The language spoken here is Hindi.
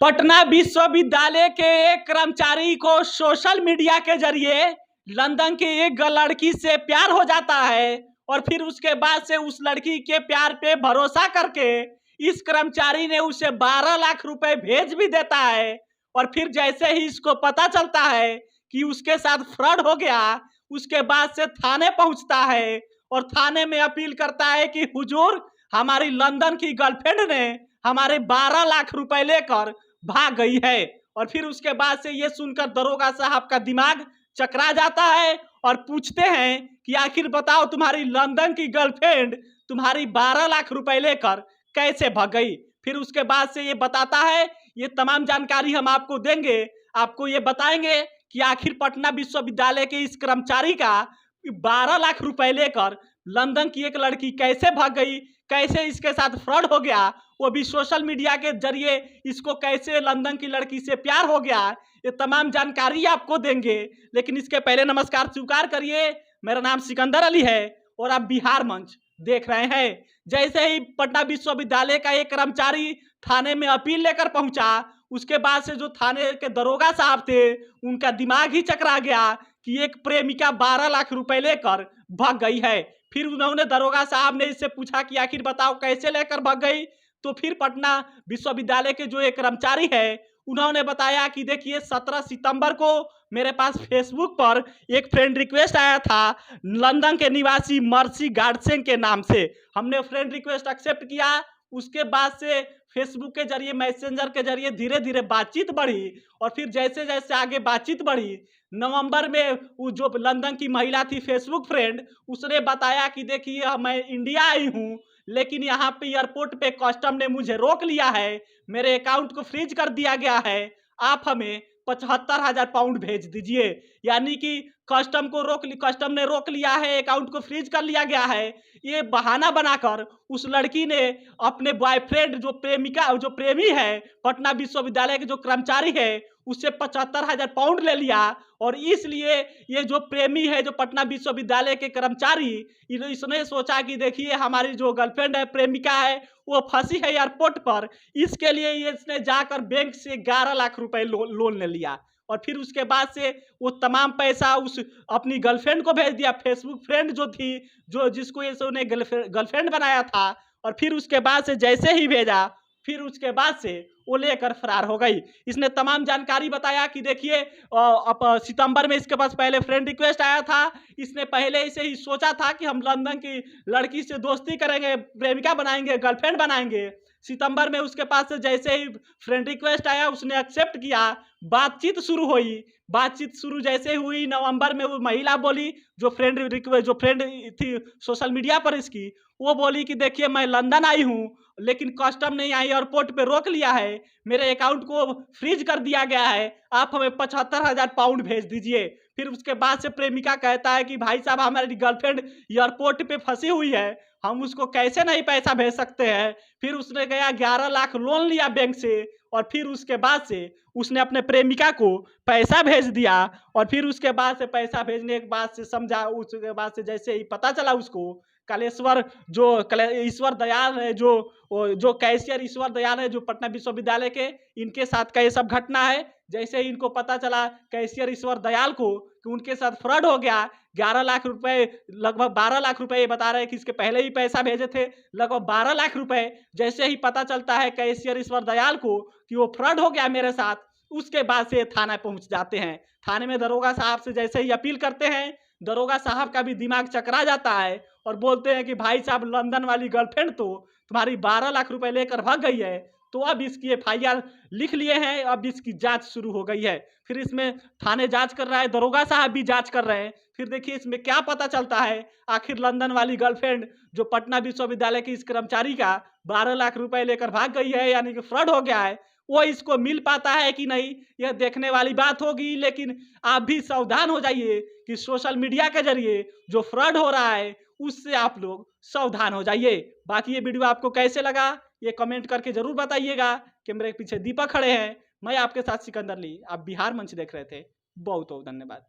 पटना विश्वविद्यालय के एक कर्मचारी को सोशल मीडिया के जरिए लंदन की एक लड़की से प्यार हो जाता है और फिर उसके बाद से उस लड़की के प्यार पे भरोसा करके इस कर्मचारी ने उसे 12 लाख रुपए भेज भी देता है। और फिर जैसे ही इसको पता चलता है कि उसके साथ फ्रॉड हो गया, उसके बाद से थाने पहुंचता है और थाने में अपील करता है कि हुजूर, हमारी लंदन की गर्लफ्रेंड ने हमारे 12 लाख रुपए लेकर भाग गई है। और फिर उसके बाद से ये सुनकर दरोगा साहब का दिमाग चकरा जाता है और पूछते हैं कि आखिर बताओ, तुम्हारी लंदन की गर्लफ्रेंड तुम्हारी 12 लाख रुपए लेकर कैसे भाग गई। फिर उसके बाद से ये बताता है, ये तमाम जानकारी हम आपको देंगे, आपको ये बताएंगे कि आखिर पटना विश्वविद्यालय के इस कर्मचारी का 12 लाख रुपए लेकर लंदन की एक लड़की कैसे भाग गई, कैसे इसके साथ फ्रॉड हो गया, वो भी सोशल मीडिया के जरिए इसको कैसे लंदन की लड़की से प्यार हो गया। ये तमाम जानकारी आपको देंगे। लेकिन इसके पहले नमस्कार स्वीकार करिए, मेरा नाम सिकंदर अली है और आप बिहार मंच देख रहे हैं। जैसे ही पटना विश्वविद्यालय का एक कर्मचारी थाने में अपील लेकर पहुंचा, उसके बाद से जो थाने के दरोगा साहब थे, उनका दिमाग ही चकरा गया कि एक प्रेमिका 12 लाख रुपए लेकर भाग गई है। फिर उन्होंने दरोगा साहब ने इससे पूछा कि आखिर बताओ कैसे लेकर भाग गई। तो फिर पटना विश्वविद्यालय के जो एक कर्मचारी है, उन्होंने बताया कि देखिए, 17 सितंबर को मेरे पास फेसबुक पर एक फ्रेंड रिक्वेस्ट आया था लंदन के निवासी मर्सी गार्डसेन के नाम से। हमने फ्रेंड रिक्वेस्ट एक्सेप्ट किया। उसके बाद से फेसबुक के जरिए, मैसेंजर के जरिए धीरे धीरे बातचीत बढ़ी और फिर जैसे जैसे आगे बातचीत बढ़ी, नवंबर में वो जो लंदन की महिला थी फेसबुक फ्रेंड, उसने बताया कि देखिए, मैं इंडिया आई हूँ, लेकिन यहाँ पे एयरपोर्ट पे कस्टम ने मुझे रोक लिया है, मेरे अकाउंट को फ्रीज कर दिया गया है, आप हमें 75,000 पाउंड भेज दीजिए। यानी कि कस्टम ने रोक लिया है, अकाउंट को फ्रीज कर लिया गया है। ये बहाना बनाकर उस लड़की ने अपने बॉयफ्रेंड, जो प्रेमी है, पटना विश्वविद्यालय के जो कर्मचारी है, उससे 75,000 पाउंड ले लिया। और इसलिए ये जो प्रेमी है, जो पटना विश्वविद्यालय के कर्मचारी, इसने सोचा कि देखिए, हमारी जो गर्लफ्रेंड है, प्रेमिका है, वो फंसी है एयरपोर्ट पर, इसके लिए ये इसने जाकर बैंक से 11 लाख रुपए लोन ले लिया। और फिर उसके बाद से वो तमाम पैसा उस अपनी गर्लफ्रेंड को भेज दिया, फेसबुक फ्रेंड जो थी, जो जिसको ये उन्हें गर्लफ्रेंड बनाया था। और फिर उसके बाद से जैसे ही भेजा, फिर उसके बाद से वो लेकर फरार हो गई। इसने तमाम जानकारी बताया कि देखिए, अब सितंबर में इसके पास पहले फ्रेंड रिक्वेस्ट आया था, इसने पहले से ही सोचा था कि हम लंदन की लड़की से दोस्ती करेंगे, प्रेमिका बनाएंगे, गर्लफ्रेंड बनाएंगे। सितंबर में उसके पास से जैसे ही फ्रेंड रिक्वेस्ट आया, उसने एक्सेप्ट किया, बातचीत शुरू हुई। बातचीत शुरू जैसे हुई, नवंबर में वो महिला बोली, जो फ्रेंड थी सोशल मीडिया पर इसकी, वो बोली कि देखिए, मैं लंदन आई हूँ, लेकिन कस्टम ने यहाँ एयरपोर्ट पे रोक लिया है, मेरे अकाउंट को फ्रीज कर दिया गया है, आप हमें 75,000 पाउंड भेज दीजिए। फिर उसके बाद से प्रेमिका कहता है कि भाई साहब, हमारी गर्लफ्रेंड एयरपोर्ट पे फंसी हुई है, हम उसको कैसे नहीं पैसा भेज सकते हैं। फिर उसने गया 11 लाख लोन लिया बैंक से और फिर उसके बाद से उसने अपने प्रेमिका को पैसा भेज दिया। और फिर उसके बाद से पैसा भेजने के बाद से समझा, उसके बाद से जैसे ही पता चला उसको, ईश्वर दयाल है, जो कैशियर ईश्वर दयाल है, जो पटना विश्वविद्यालय के, इनके साथ का ये सब घटना है। जैसे ही इनको पता चला कैशियर ईश्वर दयाल को कि उनके साथ फ्रॉड हो गया, 11 लाख रुपए, लगभग 12 लाख रुपए, ये बता रहे हैं कि इसके पहले ही पैसा भेजे थे, लगभग 12 लाख रुपए। जैसे ही पता चलता है कैशियर ईश्वर दयाल को कि वो फ्रॉड हो गया मेरे साथ, उसके बाद से थाना पहुंच जाते हैं। थाने में दरोगा साहब से जैसे ही अपील करते हैं, दरोगा साहब का भी दिमाग चकरा जाता है और बोलते हैं कि भाई साहब, लंदन वाली गर्लफ्रेंड तो तुम्हारी 12 लाख रुपए लेकर भाग गई है, तो अब इसकी FIR लिख लिए हैं, अब इसकी जांच शुरू हो गई है। फिर इसमें थाने जांच कर रहा है, दरोगा साहब भी जांच कर रहे हैं। फिर देखिए इसमें क्या पता चलता है, आखिर लंदन वाली गर्लफ्रेंड जो पटना विश्वविद्यालय के इस कर्मचारी का 12 लाख रुपए लेकर भाग गई है, यानी कि फ्रॉड हो गया है, वो इसको मिल पाता है कि नहीं, यह देखने वाली बात होगी। लेकिन आप भी सावधान हो जाइए कि सोशल मीडिया के जरिए जो फ्रॉड हो रहा है, उससे आप लोग सावधान हो जाइए। बाकी ये वीडियो आपको कैसे लगा, ये कमेंट करके जरूर बताइएगा। कैमरे के पीछे दीपक खड़े हैं, मैं आपके साथ सिकंदर अली, आप बिहार मंच देख रहे थे। बहुत बहुत धन्यवाद।